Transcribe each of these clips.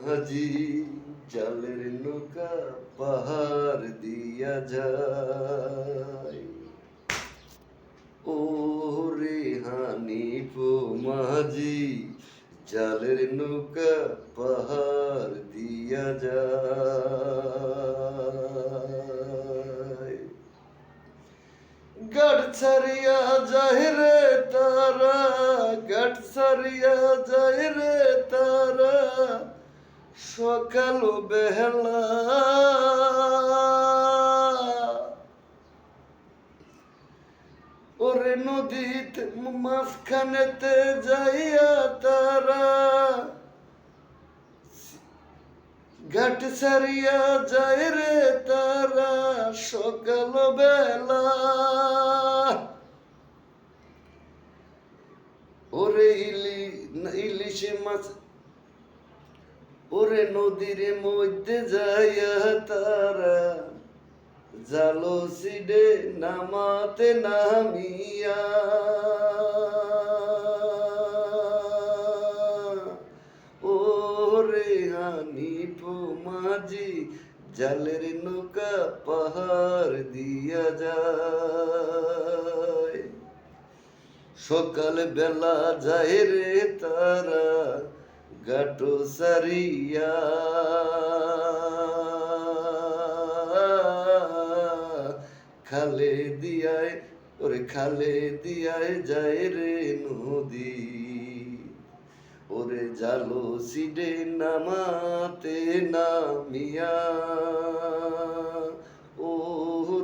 মাঝি জালের নৌকা পাহাড় দিয়া যায়। ও রে হানিফ মাঝি জালের নৌকা পাহাড় দিয়া যায়। গাড় ছাড়িয়া যায় রে তারা, গাড় ছাড়িয়া যায় রে তারা, সকাল বেলা ওরে নদীতে মাঝখানেতে যাইয়া তারা, ঘাট ছাড়িয়া যায় রে তারা সকাল বেলা। ওরে ইলিশে মাছ ওরে নদীর মধ্যে যাইয়া তারা, জালো সিডে নামাতে নামিয়া। ওরে হানিফ মাঝি জালের নৌকা পাহাড় দিয়া যায়। সকাল বেলা যায় রে তারা গাটো সারিয়া, খালে দিয়ায় ওরে খালে দিয়ায় যায় রে নদী। ওরে জালো সিডে নামাতে নামিয়া। ও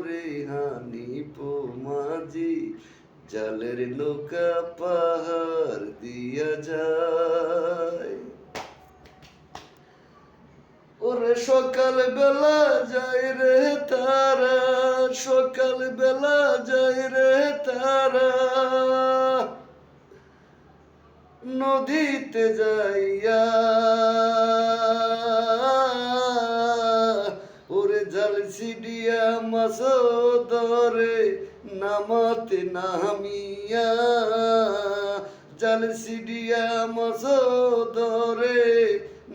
রে হানিফ মাঝি জালের নৌকা পাহাড় দিয়া যায়। ওরে সকাল বেলা যায় রে তারা, সকাল বেলা যায় রে তারা, নদীতে যাইয়া। ওরে জাল সিডিয়া মাছ ধরে নামাতে নামিয়া, জাল সিডিয়া মাছ ধরে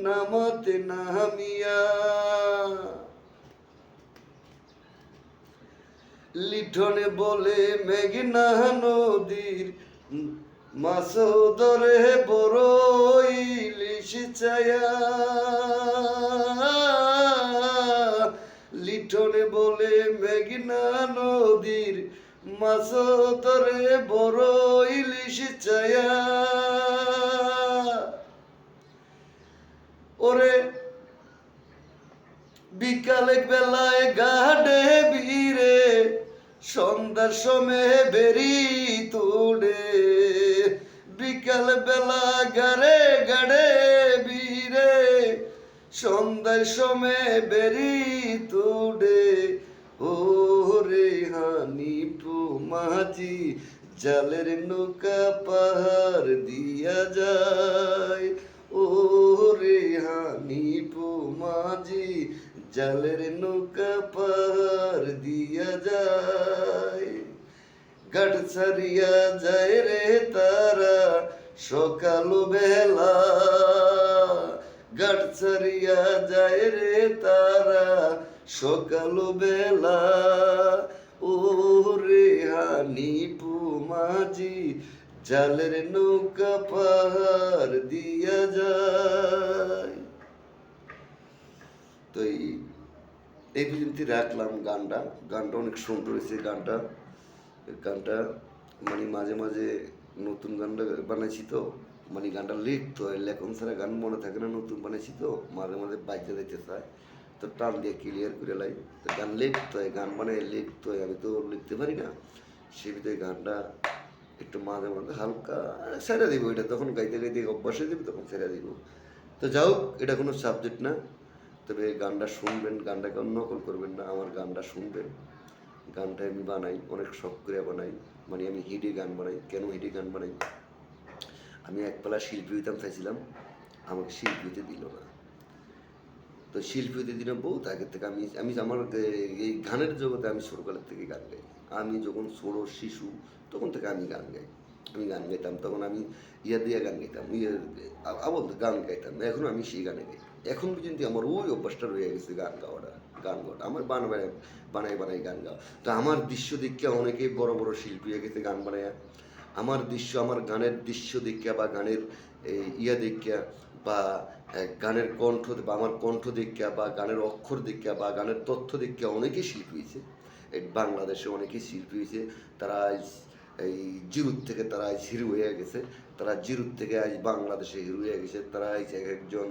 নামাতে নামিয়া। লিঠনে বলে মেঘনা নদীর মাছ ধরে বড় ইলিশ চায়া। লিঠনে বলে মেঘনা নদীর মাছ ধরে বড় ইলিশ চায়া। ওরে বিকালে বেলায় গাডে বীরে, সন্ধ্যার সময় বেরি তুড়ে। বিকাল বেলা গাড়ে গাড়ে বীরে, সন্ধ্যার সময় বেরি তুড়ে। ও রে হানিফ মাঝি জালের নৌকা পাহাড় দিয়া যায়। ও রে হানিফ মাঝি জালের নৌকা পাহাড় দিয়া যায়। ঘাট ছাড়িয়া যায় রে তারা সকাল বেলা, ঘাট ছাড়িয়া যায় রে তারা সকাল বেলা। ও রে হানিফ মাঝি জালের নৌকা পাহাড় দিয়া যায়। তো এই পর্যন্ত রাখলাম গানটা। গানটা অনেক সুন্দর হয়েছে। গানটা মানে মাঝে মাঝে নতুন গানটা বানাইছি তো, মানে গানটা লিখতে হয়, লেখন ছাড়া গান মনে থাকে না। নতুন বানাইছি তো মাঝে মাঝে বাজতে দিতে চায়, তো টান দিয়ে ক্লিয়ার করে লাই। তো গান লিখতে হয়, গান বানাই লিখতে হয়। আমি তো লিখতে পারি না, সে ভিতরে গানটা একটু মাঝে মাঝে হালকা ছেড়ে দিব। এটা তখন গাইতে গাইতে অভ্যাস হয়ে যাবে, তখন ছেড়ে দিব। তো যাও, এটা কোনো সাবজেক্ট না। তবে গানটা শুনবেন, গানটাকে নকল করবেন না, আমার গানটা শুনবেন। গানটা আমি বানাই অনেক শখ করে বানাই, মানে আমি হিডে গান বানাই। কেন হিডে গান বানাই? আমি একবেলা শিল্পী হইতাম চাইছিলাম, আমাকে শিল্পী হতে দিল না। তো শিল্পী হতে দিন বহুত আগের থেকে আমি আমার এই গানের জগতে আমি ছোটকালের থেকে গান গাই। আমি যখন ছোটো শিশু তখন থেকে আমি গান গাইতাম। তখন আমি ইয়া দিয়ে গান গাইতাম, আবল গান গাইতাম। এখনও আমি সেই গানে গাই। এখন পর্যন্ত আমার ওই অভ্যাসটা রয়ে গেছে গান গাওয়াটা, গান গাওয়াটা আমার বানাই গান গাওয়া। তো আমার দৃশ্য দেখে অনেকেই বড় বড় শিল্পী হয়ে গেছে গান বানায়। আমার দৃশ্য, আমার গানের দৃশ্য দেখিয়া বা গানের এই দেখিয়া বা গানের কণ্ঠ বা আমার কণ্ঠ দেখিয়া বা গানের অক্ষর দেখিয়া বা গানের তথ্য দেখিয়া অনেকেই শিল্পী হয়েছে। এই বাংলাদেশে অনেকেই শিল্পী হয়েছে। তারা আজ এই জিরোর থেকে তারা আজ হিরো হয়ে গেছে। তারা জিরোর থেকে আজ বাংলাদেশে হিরো হয়ে গেছে। তারা আজ এক একজন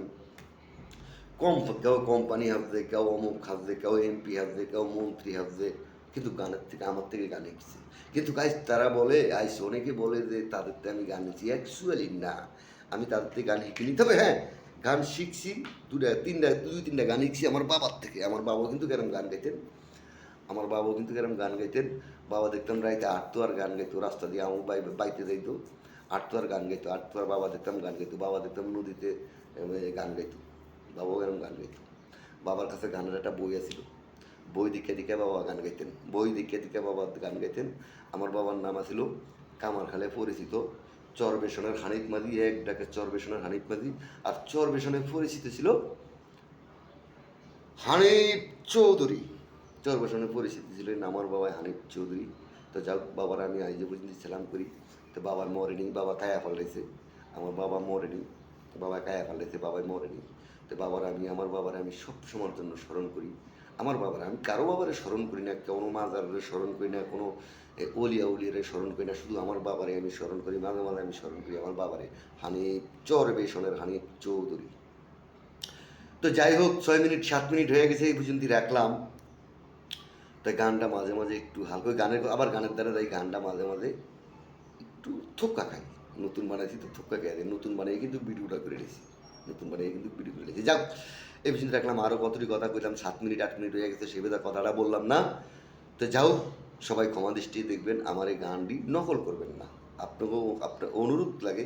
কেউ কোম্পানি হাসছে, কেউ অমুক হাসছে, কেউ এমপি হাসছে, কেউ মন্ত্রী হাসছে, কিন্তু গানের থেকে আমার থেকে গান শিখছে। কিন্তু গাইজ তারা বলে আইস অনেকে বলে যে তাদের থেকে আমি গান শিখছি, অ্যাকচুয়ালি না, আমি তাদের থেকে গান শিখিনি। তবে হ্যাঁ, গান শিখছি দুই তিনটা গান শিখছি আমার বাবার থেকে। আমার বাবাও কিন্তু কেরম গান গাইতেন, বাবা দেখতাম রাইতে আটতো আর গান গাইতো, রাস্তা দিয়ে আমার বাইতে যাইতো, আটতো আর গান গাইতো, আটতো আর বাবা দেখতাম গান গাইতো, বাবা দেখতাম নদীতে গান গাইতো, বাবাও এরকম গান গাইতো। বাবার কাছে গানের একটা বই আছিল, বই দিকে বাবা গান গাইতেন, বাবা গান গাইতেন। আমার বাবার নাম আছিল কামারখালে পরিচিত চরবেশনের হানিফ মাঝি, এক ডাকে চরবেশনের হানিফ মাঝি। আর চরবেশনে পরিচিত ছিল হানিফ চৌধুরী, চরবেশনে পরিচিত ছিল আমার বাবা হানিফ চৌধুরী। তো যাক, বাবার আমি আজ পর্যন্ত সালাম করি। তো বাবার মরেনি, বাবা কায়া ফেলাইছে, আমার বাবা মরেনি, বাবা কায়া ফেলাইছে, বাবাই মরেনি। তো আমার বাবারে আমি সব সময়ের জন্য স্মরণ করি। আমার বাবারে আমি কারো বাবারে স্মরণ করি না, কোনো মাজারে স্মরণ করি না, কোনো উলিয়ারে স্মরণ করি না, শুধু আমার বাবারে আমি স্মরণ করি। মাঝে মাঝে আমি স্মরণ করি আমার বাবারে, হানিফ চরবেশনের হানিফ চৌধুরী। তো যাই হোক, 6 মিনিট 7 মিনিট হয়ে গেছে, এই পর্যন্ত রাখলাম। তাই গানটা মাঝে মাঝে একটু হালকা আবার গানের দ্বারা তাই গানটা মাঝে মাঝে একটু থোক্কা খাই। নতুন বানাইছি তো থোক্কা খাই, নতুন বানিয়ে কিন্তু ভিডিওটা করে নিয়েছি, যাক, এই পর্যন্ত রাখলাম। আরও কতটি কথা কইলাম, 7 মিনিট 8 মিনিট হয়ে গেছে, সেবেদা কথাটা বললাম না। তো যাও, সবাই ক্ষমা দৃষ্টি দেখবেন, আমার এই গানটি নকল করবেন না। আপনার অনুরোধ লাগে,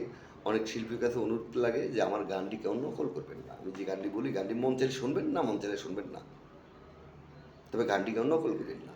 অনেক শিল্পীর কাছে অনুরোধ লাগে যে আমার গানটি কেউ নকল করবেন না। আমি যে গানটি বলি, গানটি মন চাইলে শুনবেন না, মন চাইলে শুনবেন না, তবে গানটি কেউ নকল করবেন না।